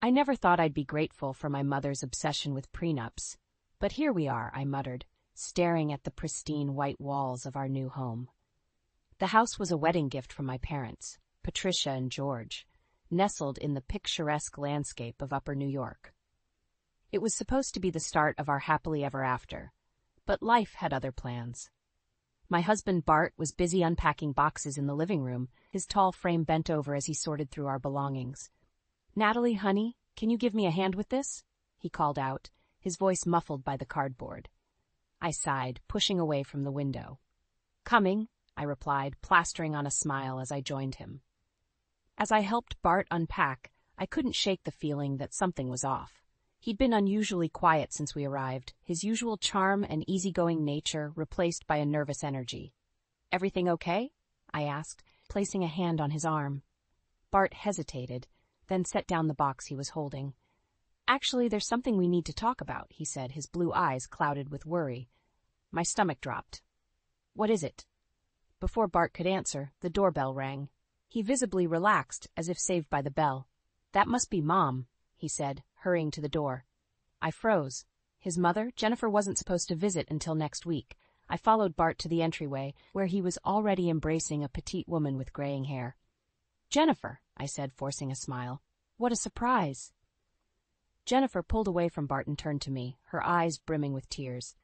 I never thought I'd be grateful for my mother's obsession with prenups. But here we are, I muttered, staring at the pristine white walls of our new home. The house was a wedding gift from my parents, Patricia and George, nestled in the picturesque landscape of Upper New York. It was supposed to be the start of our happily ever after, but life had other plans. My husband Bart was busy unpacking boxes in the living room, his tall frame bent over as he sorted through our belongings. "Natalie, honey, can you give me a hand with this?" he called out, his voice muffled by the cardboard. I sighed, pushing away from the window. "Coming," I replied, plastering on a smile as I joined him. As I helped Bart unpack, I couldn't shake the feeling that something was off. He'd been unusually quiet since we arrived, his usual charm and easygoing nature replaced by a nervous energy. "Everything okay?" I asked, placing a hand on his arm. Bart hesitated, then set down the box he was holding. "Actually, there's something we need to talk about," he said, his blue eyes clouded with worry. My stomach dropped. "What is it?" Before Bart could answer, the doorbell rang. He visibly relaxed, as if saved by the bell. "That must be Mom," he said, hurrying to the door. I froze. His mother, Jennifer, wasn't supposed to visit until next week. I followed Bart to the entryway, where he was already embracing a petite woman with graying hair. "Jennifer," I said, forcing a smile. "What a surprise." Jennifer pulled away from Bart and turned to me, her eyes brimming with tears.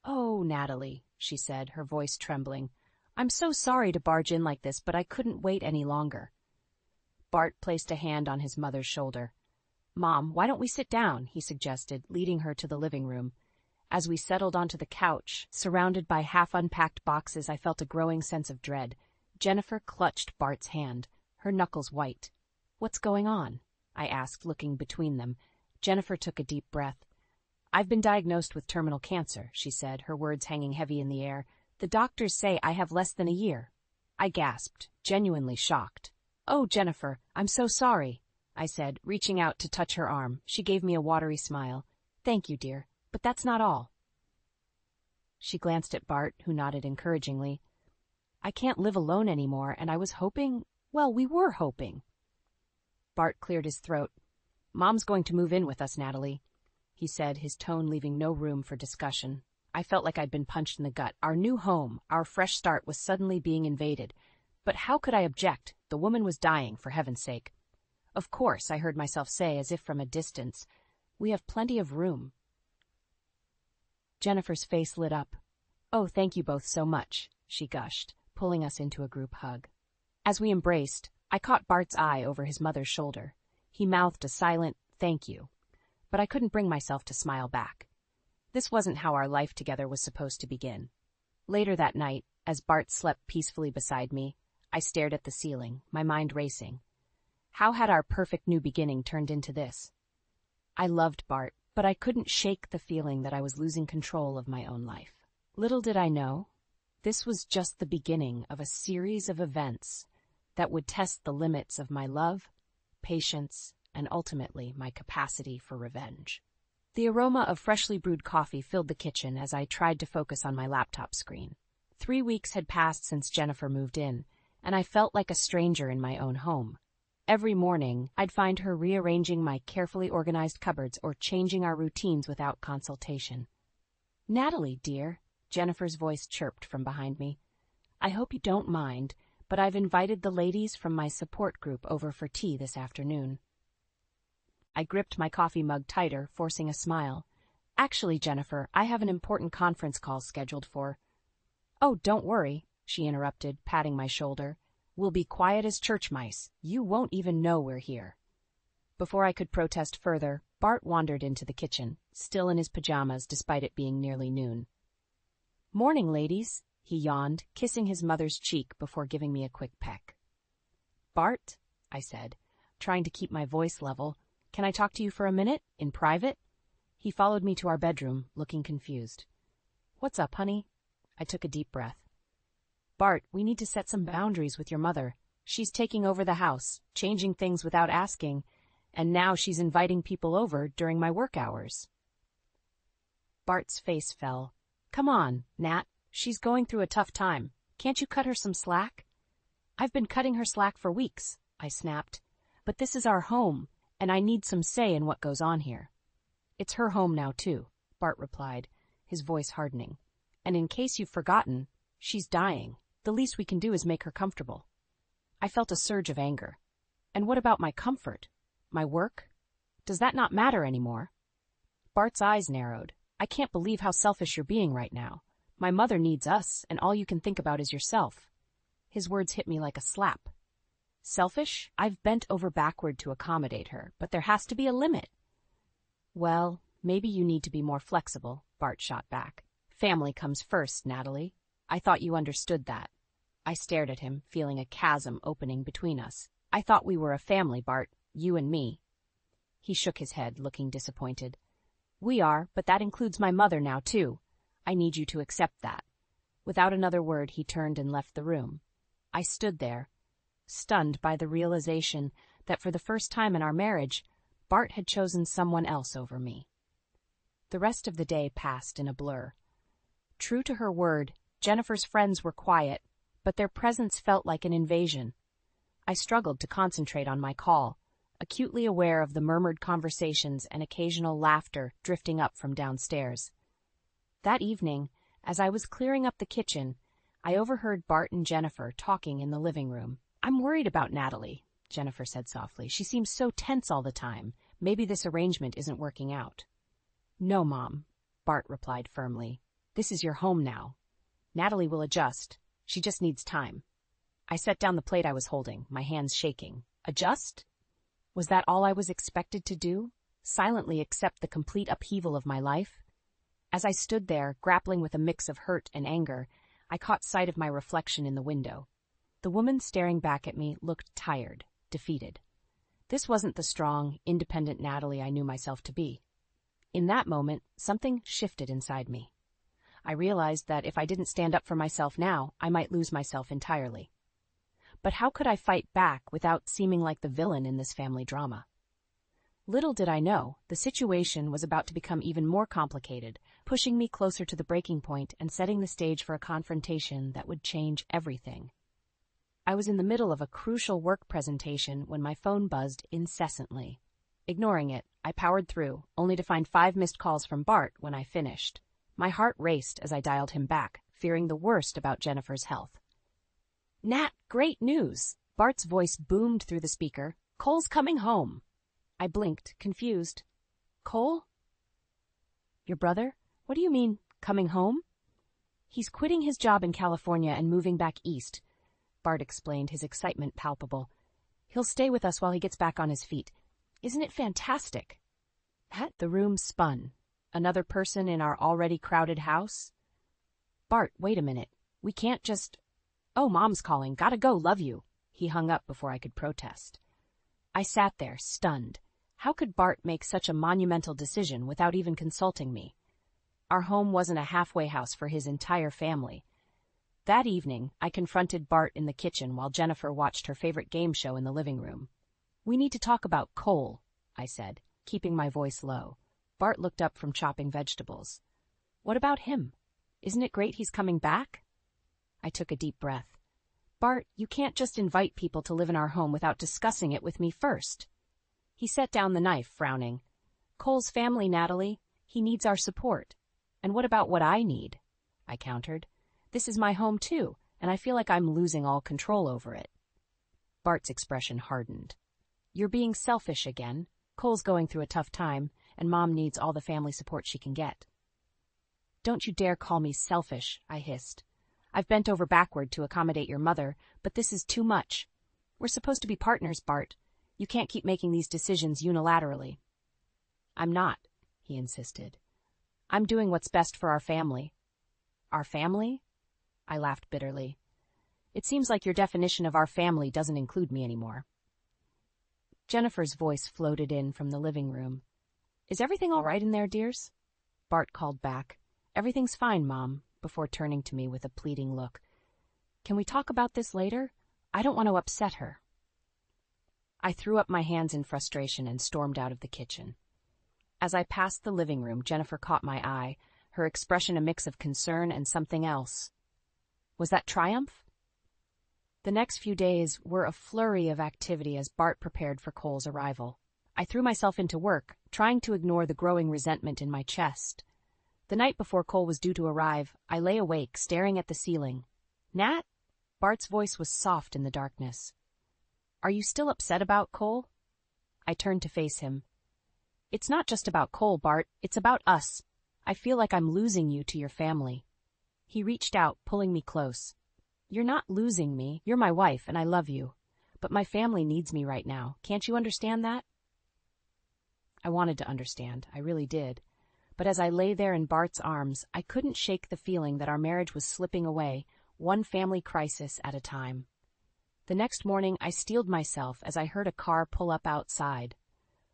"Oh, Natalie," she said, her voice trembling. "I'm so sorry to barge in like this, but I couldn't wait any longer." Bart placed a hand on his mother's shoulder. "Mom, why don't we sit down?" he suggested, leading her to the living room. As we settled onto the couch, surrounded by half-unpacked boxes, I felt a growing sense of dread. Jennifer clutched Bart's hand, her knuckles white. "What's going on?" I asked, looking between them. Jennifer took a deep breath. "I've been diagnosed with terminal cancer," she said, her words hanging heavy in the air. "The doctors say I have less than a year." I gasped, genuinely shocked. "Oh, Jennifer, I'm so sorry," I said, reaching out to touch her arm. She gave me a watery smile. "Thank you, dear, but that's not all." She glanced at Bart, who nodded encouragingly. "I can't live alone anymore, and I was hoping, well, we were hoping." Bart cleared his throat. "Mom's going to move in with us, Natalie," he said, his tone leaving no room for discussion. I felt like I'd been punched in the gut. Our new home, our fresh start, was suddenly being invaded. But how could I object? The woman was dying, for heaven's sake. "Of course," I heard myself say, as if from a distance. "We have plenty of room." Jennifer's face lit up. "Oh, thank you both so much," she gushed, pulling us into a group hug. As we embraced, I caught Bart's eye over his mother's shoulder. He mouthed a silent, "thank you," but I couldn't bring myself to smile back. This wasn't how our life together was supposed to begin. Later that night, as Bart slept peacefully beside me, I stared at the ceiling, my mind racing. How had our perfect new beginning turned into this? I loved Bart, but I couldn't shake the feeling that I was losing control of my own life. Little did I know, this was just the beginning of a series of events that would test the limits of my love, patience, and ultimately my capacity for revenge. The aroma of freshly brewed coffee filled the kitchen as I tried to focus on my laptop screen. 3 weeks had passed since Jennifer moved in, and I felt like a stranger in my own home. Every morning, I'd find her rearranging my carefully organized cupboards or changing our routines without consultation. "Natalie, dear," Jennifer's voice chirped from behind me. "I hope you don't mind, but I've invited the ladies from my support group over for tea this afternoon." I gripped my coffee mug tighter, forcing a smile. "Actually, Jennifer, I have an important conference call scheduled for—" "Oh, don't worry," she interrupted, patting my shoulder. "We'll be quiet as church mice. You won't even know we're here." Before I could protest further, Bart wandered into the kitchen, still in his pajamas despite it being nearly noon. "Morning, ladies," he yawned, kissing his mother's cheek before giving me a quick peck. "Bart," I said, trying to keep my voice level, "can I talk to you for a minute, in private?" He followed me to our bedroom, looking confused. "What's up, honey?" I took a deep breath. "Bart, we need to set some boundaries with your mother. She's taking over the house, changing things without asking, and now she's inviting people over during my work hours." Bart's face fell. "Come on, Nat. She's going through a tough time. Can't you cut her some slack?" "I've been cutting her slack for weeks," I snapped. "But this is our home, and I need some say in what goes on here. It's her home now, too, Bart replied, his voice hardening. And in case you've forgotten, she's dying. The least we can do is make her comfortable. I felt a surge of anger. And what about my comfort? My work? Does that not matter anymore? Bart's eyes narrowed. I can't believe how selfish you're being right now. My mother needs us, and all you can think about is yourself. His words hit me like a slap. Selfish? I've bent over backward to accommodate her, but there has to be a limit. Well, maybe you need to be more flexible, Bart shot back. Family comes first, Natalie. I thought you understood that. I stared at him, feeling a chasm opening between us. I thought we were a family, Bart, you and me. He shook his head, looking disappointed. We are, but that includes my mother now, too. I need you to accept that. Without another word, he turned and left the room. I stood there, stunned by the realization that for the first time in our marriage, Bart had chosen someone else over me. The rest of the day passed in a blur. True to her word, Jennifer's friends were quiet, but their presence felt like an invasion. I struggled to concentrate on my call, acutely aware of the murmured conversations and occasional laughter drifting up from downstairs. That evening, as I was clearing up the kitchen, I overheard Bart and Jennifer talking in the living room. I'm worried about Natalie, Jennifer said softly. She seems so tense all the time. Maybe this arrangement isn't working out. No, Mom, Bart replied firmly. This is your home now. Natalie will adjust. She just needs time. I set down the plate I was holding, my hands shaking. Adjust? Was that all I was expected to do? Silently accept the complete upheaval of my life? As I stood there, grappling with a mix of hurt and anger, I caught sight of my reflection in the window. The woman staring back at me looked tired, defeated. This wasn't the strong, independent Natalie I knew myself to be. In that moment, something shifted inside me. I realized that if I didn't stand up for myself now, I might lose myself entirely. But how could I fight back without seeming like the villain in this family drama? Little did I know, the situation was about to become even more complicated, pushing me closer to the breaking point and setting the stage for a confrontation that would change everything. I was in the middle of a crucial work presentation when my phone buzzed incessantly. Ignoring it, I powered through, only to find 5 missed calls from Bart when I finished. My heart raced as I dialed him back, fearing the worst about Jennifer's health. Nat, great news! Bart's voice boomed through the speaker. Cole's coming home. I blinked, confused. Cole? Your brother? What do you mean, coming home? He's quitting his job in California and moving back east, Bart explained, his excitement palpable. He'll stay with us while he gets back on his feet. Isn't it fantastic? The room spun. Another person in our already crowded house? Bart, wait a minute. We can't just... Oh, Mom's calling. Gotta go, love you. He hung up before I could protest. I sat there, stunned. How could Bart make such a monumental decision without even consulting me? Our home wasn't a halfway house for his entire family. That evening, I confronted Bart in the kitchen while Jennifer watched her favorite game show in the living room. We need to talk about Cole, I said, keeping my voice low. Bart looked up from chopping vegetables. What about him? Isn't it great he's coming back? I took a deep breath. Bart, you can't just invite people to live in our home without discussing it with me first. He set down the knife, frowning. Cole's family, Natalie. He needs our support. And what about what I need? I countered. This is my home, too, and I feel like I'm losing all control over it. Bart's expression hardened. You're being selfish again. Cole's going through a tough time, and Mom needs all the family support she can get. Don't you dare call me selfish, I hissed. I've bent over backward to accommodate your mother, but this is too much. We're supposed to be partners, Bart. You can't keep making these decisions unilaterally. I'm not, he insisted. I'm doing what's best for our family. Our family? I laughed bitterly. It seems like your definition of our family doesn't include me anymore. Jennifer's voice floated in from the living room. Is everything all right in there, dears? Bart called back. Everything's fine, Mom, before turning to me with a pleading look. Can we talk about this later? I don't want to upset her. I threw up my hands in frustration and stormed out of the kitchen. As I passed the living room, Jennifer caught my eye, her expression a mix of concern and something else. Was that triumph? The next few days were a flurry of activity as Bart prepared for Cole's arrival. I threw myself into work, trying to ignore the growing resentment in my chest. The night before Cole was due to arrive, I lay awake, staring at the ceiling. "Nat?" Bart's voice was soft in the darkness. "Are you still upset about Cole?" I turned to face him. "It's not just about Cole, Bart. It's about us. I feel like I'm losing you to your family." He reached out, pulling me close. "You're not losing me. You're my wife, and I love you. But my family needs me right now. Can't you understand that?" I wanted to understand. I really did. But as I lay there in Bart's arms, I couldn't shake the feeling that our marriage was slipping away, one family crisis at a time. The next morning, I steeled myself as I heard a car pull up outside.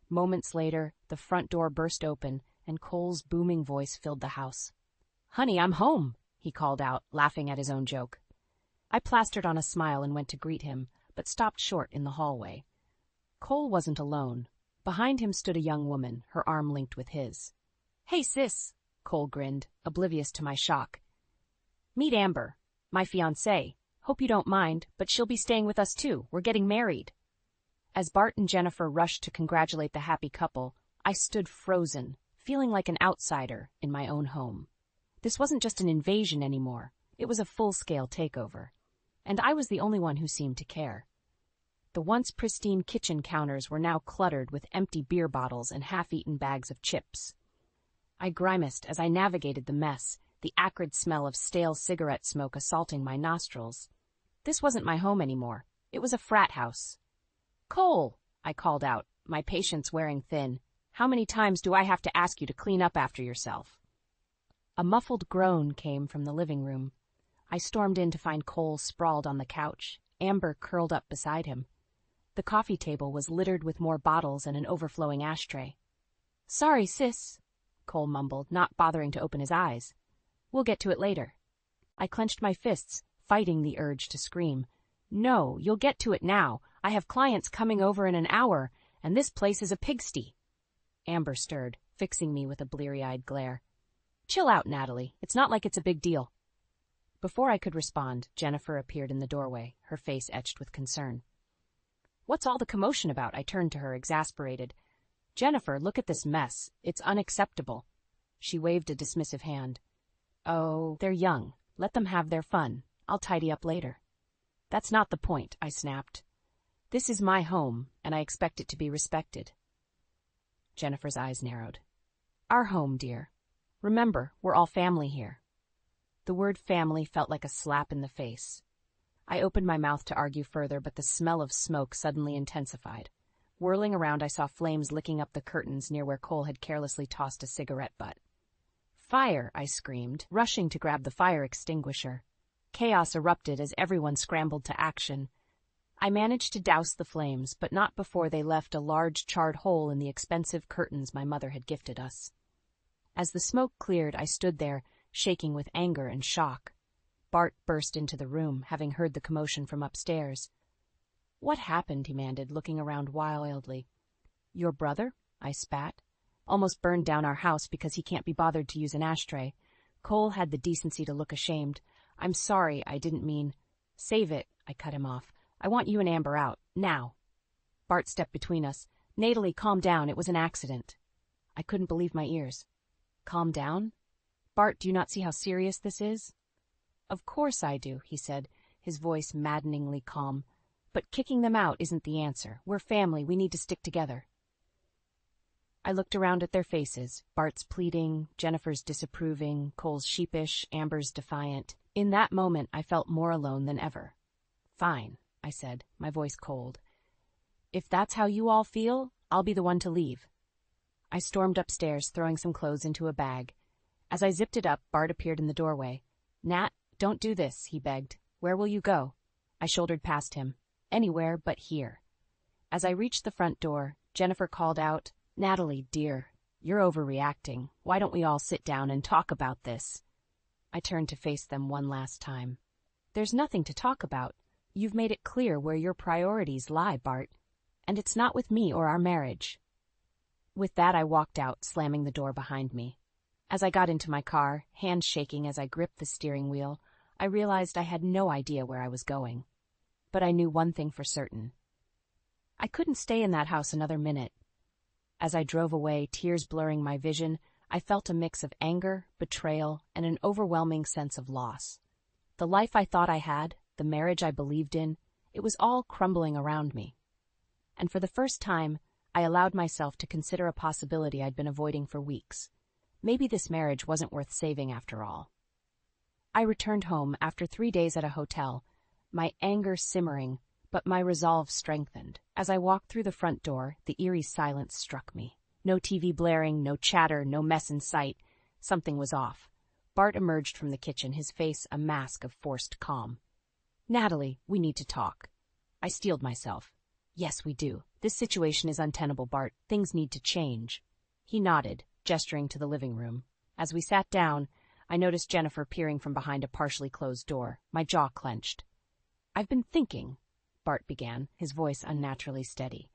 Moments later, the front door burst open, and Cole's booming voice filled the house. "Honey, I'm home," he called out, laughing at his own joke. I plastered on a smile and went to greet him, but stopped short in the hallway. Cole wasn't alone. Behind him stood a young woman, her arm linked with his. "Hey, sis," Cole grinned, oblivious to my shock. "Meet Amber, my fiancée. Hope you don't mind, but she'll be staying with us too. We're getting married." As Bart and Jennifer rushed to congratulate the happy couple, I stood frozen, feeling like an outsider in my own home. This wasn't just an invasion anymore. It was a full-scale takeover. And I was the only one who seemed to care. The once pristine kitchen counters were now cluttered with empty beer bottles and half-eaten bags of chips. I grimaced as I navigated the mess, the acrid smell of stale cigarette smoke assaulting my nostrils. This wasn't my home anymore. It was a frat house. "Cole," I called out, my patience wearing thin. "How many times do I have to ask you to clean up after yourself?" A muffled groan came from the living room. I stormed in to find Cole sprawled on the couch, Amber curled up beside him. The coffee table was littered with more bottles and an overflowing ashtray. "Sorry, sis," Cole mumbled, not bothering to open his eyes. "We'll get to it later." I clenched my fists, fighting the urge to scream. "No, you'll get to it now. I have clients coming over in an hour, and this place is a pigsty." Amber stirred, fixing me with a bleary-eyed glare. "Chill out, Natalie. It's not like it's a big deal." Before I could respond, Jennifer appeared in the doorway, her face etched with concern. "What's all the commotion about?" I turned to her, exasperated. "Jennifer, look at this mess. It's unacceptable." She waved a dismissive hand. "Oh, they're young. Let them have their fun. I'll tidy up later." "That's not the point," I snapped. "This is my home, and I expect it to be respected." Jennifer's eyes narrowed. "Our home, dear. Remember, we're all family here." The word family felt like a slap in the face. I opened my mouth to argue further, but the smell of smoke suddenly intensified. Whirling around, I saw flames licking up the curtains near where Cole had carelessly tossed a cigarette butt. "Fire!" I screamed, rushing to grab the fire extinguisher. Chaos erupted as everyone scrambled to action. I managed to douse the flames, but not before they left a large charred hole in the expensive curtains my mother had gifted us. As the smoke cleared, I stood there, shaking with anger and shock. Bart burst into the room, having heard the commotion from upstairs. "What happened?" he demanded, looking around wildly. "Your brother?" I spat. "Almost burned down our house because he can't be bothered to use an ashtray." Cole had the decency to look ashamed. "I'm sorry, I didn't mean—" "Save it," I cut him off. "I want you and Amber out, now." Bart stepped between us. "Natalie, calm down, it was an accident." I couldn't believe my ears. "Calm down? Bart, do you not see how serious this is?" "Of course I do," he said, his voice maddeningly calm. "But kicking them out isn't the answer. We're family, we need to stick together." I looked around at their faces, Bart's pleading, Jennifer's disapproving, Cole's sheepish, Amber's defiant. In that moment, I felt more alone than ever. "Fine," I said, my voice cold. "If that's how you all feel, I'll be the one to leave." I stormed upstairs, throwing some clothes into a bag. As I zipped it up, Bart appeared in the doorway. "Nat, don't do this," he begged. "Where will you go?" I shouldered past him. "Anywhere but here." As I reached the front door, Jennifer called out, "Natalie, dear, you're overreacting. Why don't we all sit down and talk about this?" I turned to face them one last time. "There's nothing to talk about. You've made it clear where your priorities lie, Bart. And it's not with me or our marriage." With that, I walked out, slamming the door behind me. As I got into my car, hands shaking as I gripped the steering wheel, I realized I had no idea where I was going. But I knew one thing for certain. I couldn't stay in that house another minute. As I drove away, tears blurring my vision, I felt a mix of anger, betrayal, and an overwhelming sense of loss. The life I thought I had, the marriage I believed in, it was all crumbling around me. And for the first time, I allowed myself to consider a possibility I'd been avoiding for weeks. Maybe this marriage wasn't worth saving after all. I returned home after 3 days at a hotel, my anger simmering, but my resolve strengthened. As I walked through the front door, the eerie silence struck me. No TV blaring, no chatter, no mess in sight. Something was off. Bart emerged from the kitchen, his face a mask of forced calm. "Natalie, we need to talk." I steeled myself. "Yes, we do. This situation is untenable, Bart. Things need to change." He nodded, gesturing to the living room. As we sat down, I noticed Jennifer peering from behind a partially closed door. My jaw clenched. "I've been thinking," Bart began, his voice unnaturally steady.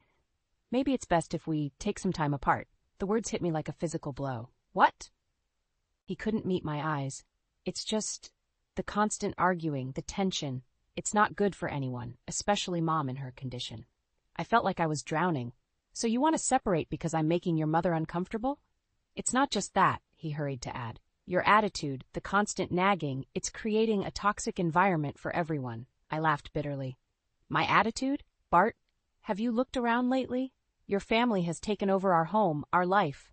"Maybe it's best if we take some time apart." The words hit me like a physical blow. "What?" He couldn't meet my eyes. "It's just the constant arguing, the tension. It's not good for anyone, especially Mom in her condition." I felt like I was drowning. "So you want to separate because I'm making your mother uncomfortable?" "It's not just that," he hurried to add. "Your attitude, the constant nagging, it's creating a toxic environment for everyone." I laughed bitterly. "My attitude? Bart, have you looked around lately? Your family has taken over our home, our life."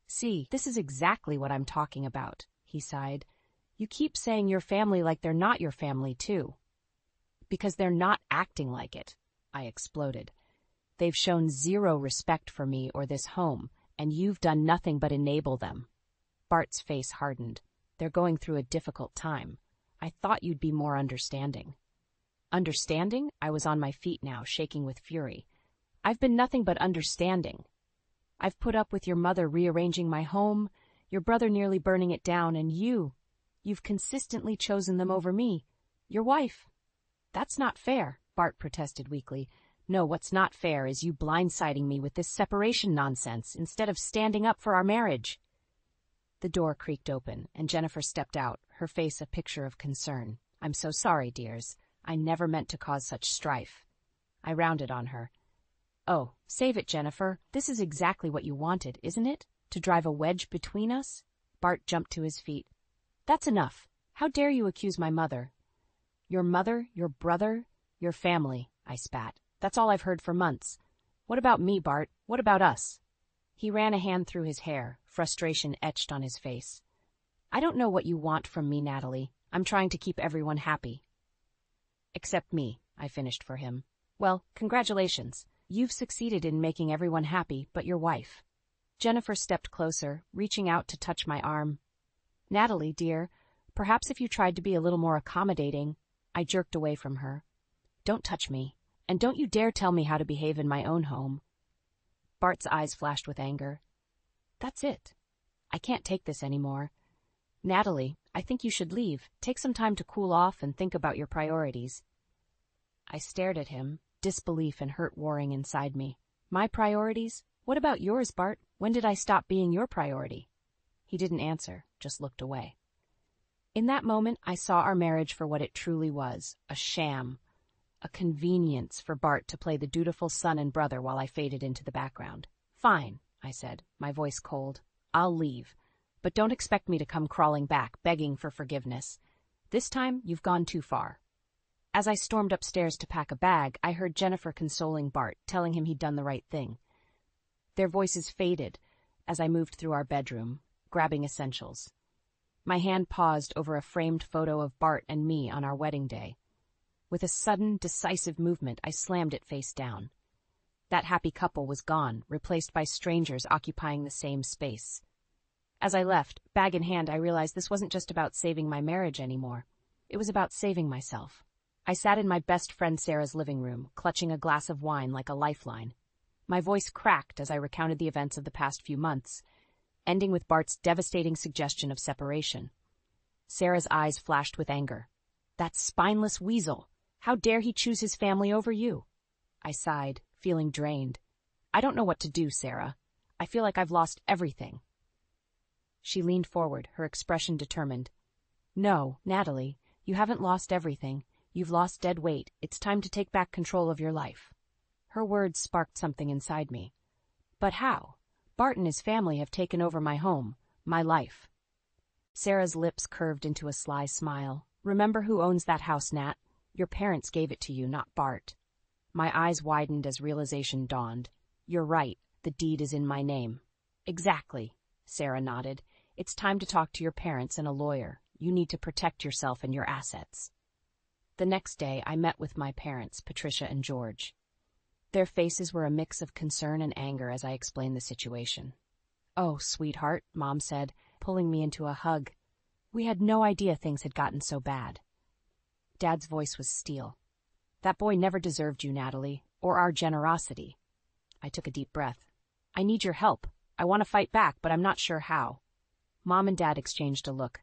"See, this is exactly what I'm talking about," he sighed. "You keep saying your family like they're not your family, too." "Because they're not acting like it," I exploded. "They've shown zero respect for me or this home, and you've done nothing but enable them." Bart's face hardened. "They're going through a difficult time. I thought you'd be more understanding." "Understanding?" I was on my feet now, shaking with fury. "I've been nothing but understanding. I've put up with your mother rearranging my home, your brother nearly burning it down, and you've consistently chosen them over me, your wife." "That's not fair," Bart protested weakly. "No, what's not fair is you blindsiding me with this separation nonsense instead of standing up for our marriage." The door creaked open, and Jennifer stepped out, her face a picture of concern. "I'm so sorry, dears. I never meant to cause such strife." I rounded on her. "Oh, save it, Jennifer. This is exactly what you wanted, isn't it? To drive a wedge between us?" Bart jumped to his feet. "That's enough. How dare you accuse my mother?" "Your mother, your brother, your family," I spat. "That's all I've heard for months. What about me, Bart? What about us?" He ran a hand through his hair, frustration etched on his face. "I don't know what you want from me, Natalie. I'm trying to keep everyone happy." "Except me," I finished for him. "Well, congratulations. You've succeeded in making everyone happy but your wife." Jennifer stepped closer, reaching out to touch my arm. "Natalie, dear, perhaps if you tried to be a little more accommodating." I jerked away from her. "Don't touch me, and don't you dare tell me how to behave in my own home." Bart's eyes flashed with anger. "That's it. I can't take this anymore. Natalie, I think you should leave. Take some time to cool off and think about your priorities." I stared at him, disbelief and hurt warring inside me. "My priorities? What about yours, Bart? When did I stop being your priority?" He didn't answer, just looked away. In that moment, I saw our marriage for what it truly was, a sham, a convenience for Bart to play the dutiful son and brother while I faded into the background. "Fine," I said, my voice cold. "I'll leave. But don't expect me to come crawling back, begging for forgiveness. This time, you've gone too far." As I stormed upstairs to pack a bag, I heard Jennifer consoling Bart, telling him he'd done the right thing. Their voices faded as I moved through our bedroom, grabbing essentials. My hand paused over a framed photo of Bart and me on our wedding day. With a sudden, decisive movement, I slammed it face down. That happy couple was gone, replaced by strangers occupying the same space. As I left, bag in hand, I realized this wasn't just about saving my marriage anymore. It was about saving myself. I sat in my best friend Sarah's living room, clutching a glass of wine like a lifeline. My voice cracked as I recounted the events of the past few months, ending with Bart's devastating suggestion of separation. Sarah's eyes flashed with anger. "That spineless weasel! How dare he choose his family over you?" I sighed, feeling drained. "I don't know what to do, Sarah. I feel like I've lost everything." She leaned forward, her expression determined. "No, Natalie, you haven't lost everything. You've lost dead weight. It's time to take back control of your life." Her words sparked something inside me. But how? Bart and his family have taken over my home, my life. Sarah's lips curved into a sly smile. Remember who owns that house, Nat? Your parents gave it to you, not Bart. My eyes widened as realization dawned. You're right, the deed is in my name. Exactly, Sarah nodded. It's time to talk to your parents and a lawyer. You need to protect yourself and your assets. The next day, I met with my parents, Patricia and George. Their faces were a mix of concern and anger as I explained the situation. Oh, sweetheart, Mom said, pulling me into a hug. We had no idea things had gotten so bad. Dad's voice was steel. That boy never deserved you, Natalie, or our generosity. I took a deep breath. I need your help. I want to fight back, but I'm not sure how. Mom and Dad exchanged a look.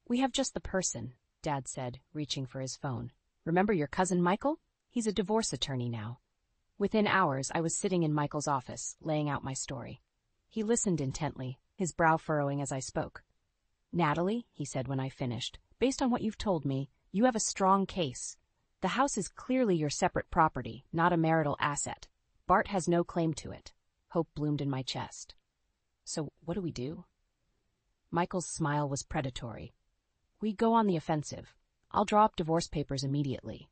We have just the person, Dad said, reaching for his phone. Remember your cousin Michael? He's a divorce attorney now. Within hours, I was sitting in Michael's office, laying out my story. He listened intently, his brow furrowing as I spoke. Natalie, he said when I finished, based on what you've told me, you have a strong case. The house is clearly your separate property, not a marital asset. Bart has no claim to it. Hope bloomed in my chest. So what do we do? Michael's smile was predatory. We go on the offensive. I'll draw up divorce papers immediately.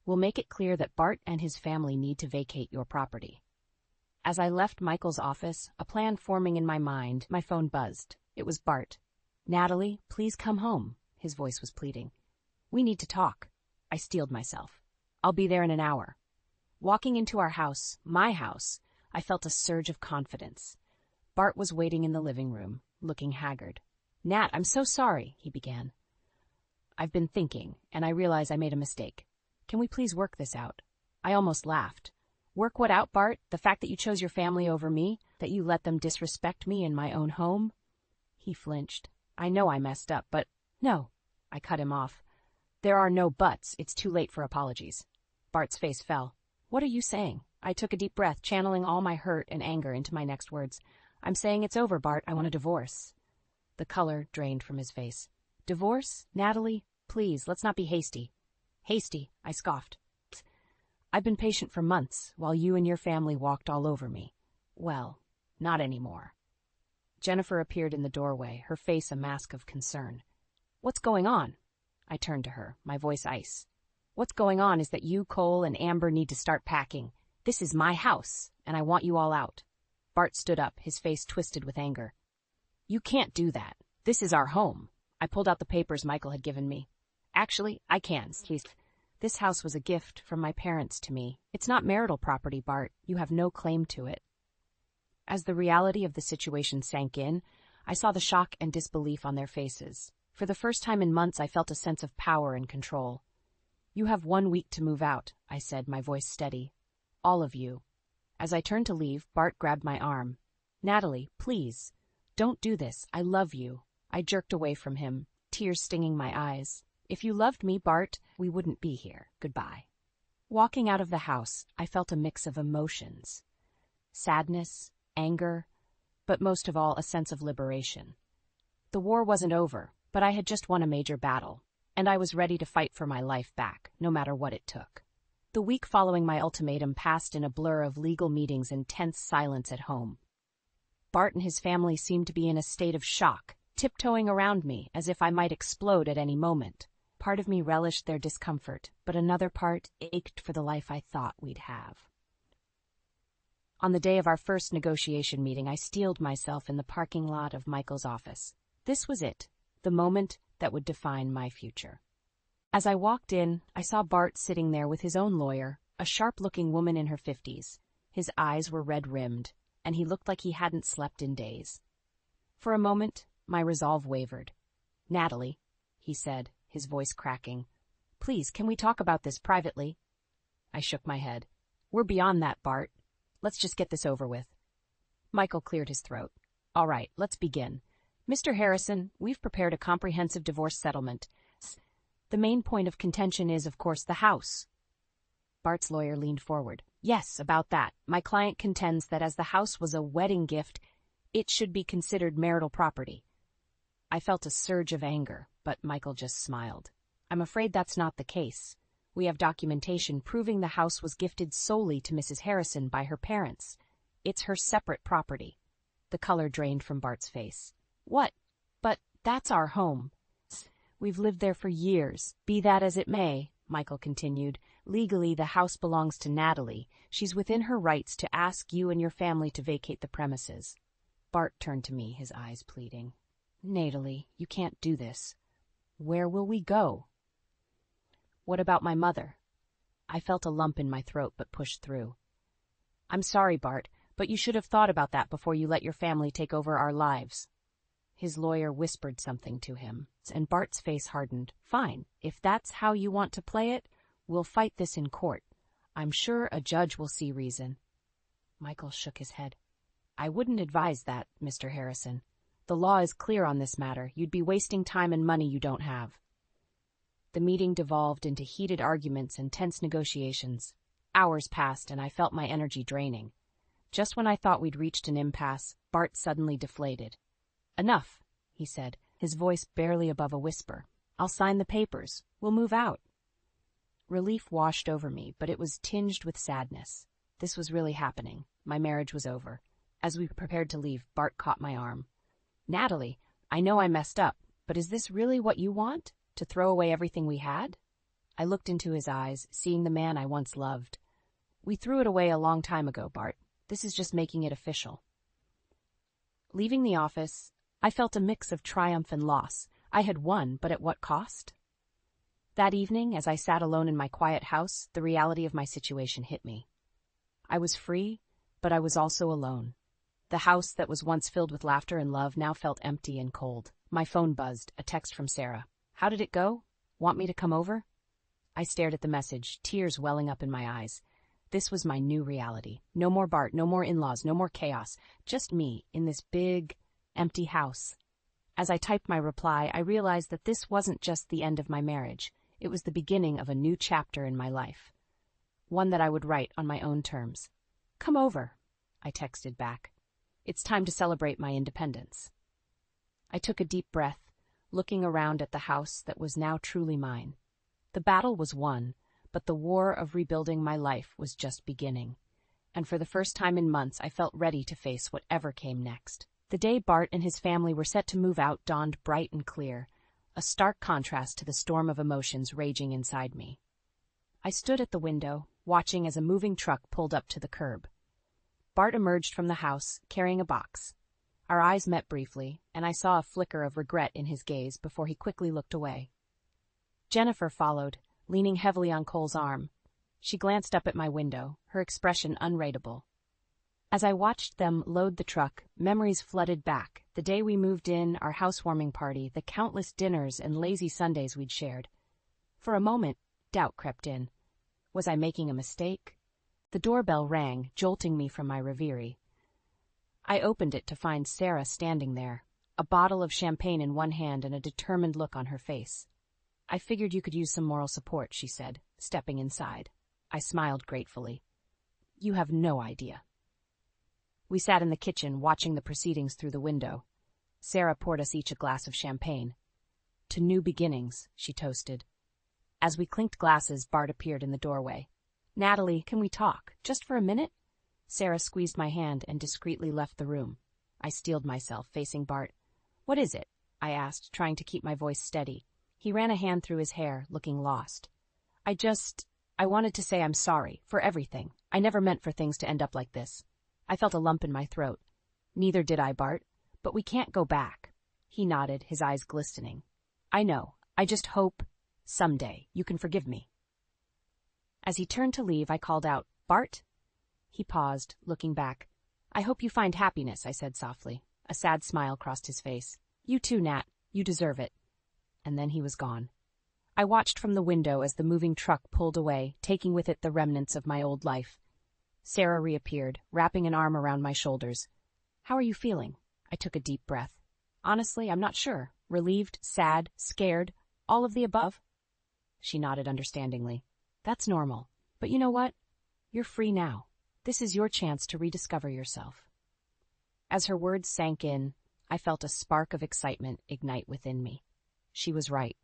We'll make it clear that Bart and his family need to vacate your property. As I left Michael's office, a plan forming in my mind, my phone buzzed. It was Bart. Natalie, please come home, his voice was pleading. We need to talk. I steeled myself. I'll be there in an hour. Walking into our house, my house, I felt a surge of confidence. Bart was waiting in the living room, looking haggard. Nat, I'm so sorry, he began. I've been thinking, and I realize I made a mistake. Can we please work this out? I almost laughed. Work what out, Bart? The fact that you chose your family over me? That you let them disrespect me in my own home? He flinched. I know I messed up, but no. I cut him off. There are no buts. It's too late for apologies. Bart's face fell. What are you saying? I took a deep breath, channeling all my hurt and anger into my next words. I'm saying it's over, Bart. I want a divorce. The color drained from his face. Divorce? Natalie? Please, let's not be hasty. Hasty, I scoffed. I've been patient for months, while you and your family walked all over me. Well, not anymore. Jennifer appeared in the doorway, her face a mask of concern. What's going on? I turned to her, my voice ice. What's going on is that you, Cole, and Amber need to start packing. This is my house, and I want you all out. Bart stood up, his face twisted with anger. You can't do that. This is our home. I pulled out the papers Michael had given me. Actually, I can. This house was a gift from my parents to me. It's not marital property, Bart. You have no claim to it. As the reality of the situation sank in, I saw the shock and disbelief on their faces. For the first time in months, I felt a sense of power and control. You have 1 week to move out, I said, my voice steady. All of you. As I turned to leave, Bart grabbed my arm. Natalie, please. Don't do this. I love you. I jerked away from him, tears stinging my eyes. If you loved me, Bart, we wouldn't be here. Goodbye. Walking out of the house, I felt a mix of emotions. Sadness, anger, but most of all, a sense of liberation. The war wasn't over, but I had just won a major battle, and I was ready to fight for my life back, no matter what it took. The week following my ultimatum passed in a blur of legal meetings and tense silence at home. Bart and his family seemed to be in a state of shock, tiptoeing around me as if I might explode at any moment. Part of me relished their discomfort, but another part ached for the life I thought we'd have. On the day of our first negotiation meeting, I steeled myself in the parking lot of Michael's office. This was it, the moment that would define my future. As I walked in, I saw Bart sitting there with his own lawyer, a sharp-looking woman in her 50s. His eyes were red-rimmed, and he looked like he hadn't slept in days. For a moment, my resolve wavered. Natalie, he said, his voice cracking, please, can we talk about this privately? I shook my head. We're beyond that, Bart. Let's just get this over with. Michael cleared his throat. All right, let's begin. Mr. Harrison, we've prepared a comprehensive divorce settlement. The main point of contention is, of course, the house. Bart's lawyer leaned forward. Yes, about that. My client contends that as the house was a wedding gift, it should be considered marital property. I felt a surge of anger, but Michael just smiled. I'm afraid that's not the case. We have documentation proving the house was gifted solely to Mrs. Harrison by her parents. It's her separate property. The color drained from Bart's face. What? But that's our home. We've lived there for years. Be that as it may, Michael continued. Legally, the house belongs to Natalie. She's within her rights to ask you and your family to vacate the premises. Bart turned to me, his eyes pleading. Natalie, you can't do this. Where will we go? What about my mother? I felt a lump in my throat but pushed through. I'm sorry, Bart, but you should have thought about that before you let your family take over our lives. His lawyer whispered something to him, and Bart's face hardened. Fine, if that's how you want to play it, we'll fight this in court. I'm sure a judge will see reason. Michael shook his head. I wouldn't advise that, Mr. Harrison. The law is clear on this matter. You'd be wasting time and money you don't have. The meeting devolved into heated arguments and tense negotiations. Hours passed, and I felt my energy draining. Just when I thought we'd reached an impasse, Bart suddenly deflated. Enough, he said, his voice barely above a whisper. I'll sign the papers. We'll move out. Relief washed over me, but it was tinged with sadness. This was really happening. My marriage was over. As we prepared to leave, Bart caught my arm. Natalie, I know I messed up, but is this really what you want? To throw away everything we had? I looked into his eyes, seeing the man I once loved. We threw it away a long time ago, Bart. This is just making it official. Leaving the office, I felt a mix of triumph and loss. I had won, but at what cost? That evening, as I sat alone in my quiet house, the reality of my situation hit me. I was free, but I was also alone. The house that was once filled with laughter and love now felt empty and cold. My phone buzzed, a text from Sarah. How did it go? Want me to come over? I stared at the message, tears welling up in my eyes. This was my new reality. No more Bart, no more in-laws, no more chaos. Just me, in this big, empty house. As I typed my reply, I realized that this wasn't just the end of my marriage. It was the beginning of a new chapter in my life. One that I would write on my own terms. Come over, I texted back. It's time to celebrate my independence. I took a deep breath, looking around at the house that was now truly mine. The battle was won, but the war of rebuilding my life was just beginning. And for the first time in months, I felt ready to face whatever came next. The day Bart and his family were set to move out dawned bright and clear, a stark contrast to the storm of emotions raging inside me. I stood at the window, watching as a moving truck pulled up to the curb. Bart emerged from the house, carrying a box. Our eyes met briefly, and I saw a flicker of regret in his gaze before he quickly looked away. Jennifer followed, leaning heavily on Cole's arm. She glanced up at my window, her expression unreadable. As I watched them load the truck, memories flooded back. The day we moved in, our housewarming party, the countless dinners and lazy Sundays we'd shared. For a moment, doubt crept in. Was I making a mistake? The doorbell rang, jolting me from my reverie. I opened it to find Sarah standing there, a bottle of champagne in one hand and a determined look on her face. I figured you could use some moral support, she said, stepping inside. I smiled gratefully. You have no idea. We sat in the kitchen, watching the proceedings through the window. Sarah poured us each a glass of champagne. To new beginnings, she toasted. As we clinked glasses, Bart appeared in the doorway. Natalie, can we talk? Just for a minute? Sarah squeezed my hand and discreetly left the room. I steeled myself, facing Bart. What is it? I asked, trying to keep my voice steady. He ran a hand through his hair, looking lost. I wanted to say I'm sorry, for everything. I never meant for things to end up like this. I felt a lump in my throat. Neither did I, Bart. But we can't go back. He nodded, his eyes glistening. I know. I just hope, someday, you can forgive me. As he turned to leave, I called out, Bart? He paused, looking back. I hope you find happiness, I said softly. A sad smile crossed his face. You too, Nat. You deserve it. And then he was gone. I watched from the window as the moving truck pulled away, taking with it the remnants of my old life. Sarah reappeared, wrapping an arm around my shoulders. How are you feeling? I took a deep breath. Honestly, I'm not sure. Relieved, sad, scared, all of the above. She nodded understandingly. That's normal. But you know what? You're free now. This is your chance to rediscover yourself. As her words sank in, I felt a spark of excitement ignite within me. She was right.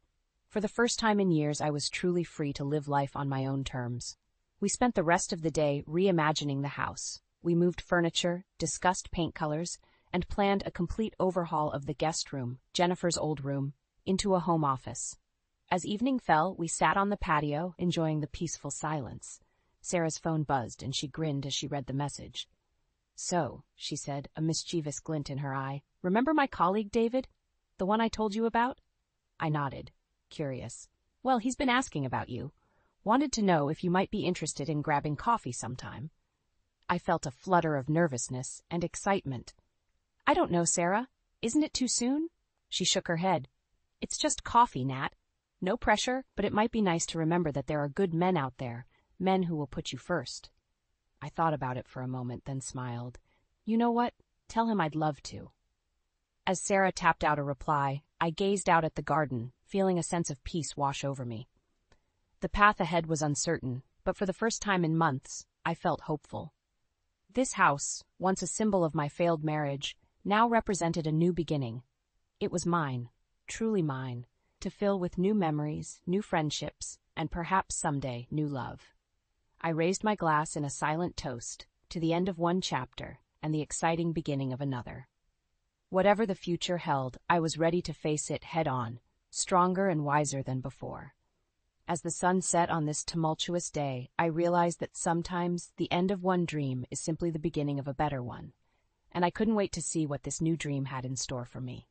For the first time in years, I was truly free to live life on my own terms. We spent the rest of the day reimagining the house. We moved furniture, discussed paint colors, and planned a complete overhaul of the guest room, Jennifer's old room, into a home office. As evening fell, we sat on the patio, enjoying the peaceful silence. Sarah's phone buzzed, and she grinned as she read the message. "So," she said, a mischievous glint in her eye, "remember my colleague, David? The one I told you about?" I nodded, curious. "Well, he's been asking about you. Wanted to know if you might be interested in grabbing coffee sometime." I felt a flutter of nervousness and excitement. "I don't know, Sarah. Isn't it too soon?" She shook her head. "It's just coffee, Nat. No pressure, but it might be nice to remember that there are good men out there, men who will put you first." I thought about it for a moment, then smiled. "You know what? Tell him I'd love to." As Sarah tapped out a reply, I gazed out at the garden, feeling a sense of peace wash over me. The path ahead was uncertain, but for the first time in months, I felt hopeful. This house, once a symbol of my failed marriage, now represented a new beginning. It was mine, truly mine, to fill with new memories, new friendships, and perhaps someday new love. I raised my glass in a silent toast to the end of one chapter and the exciting beginning of another. Whatever the future held, I was ready to face it head-on, stronger and wiser than before. As the sun set on this tumultuous day, I realized that sometimes the end of one dream is simply the beginning of a better one, and I couldn't wait to see what this new dream had in store for me.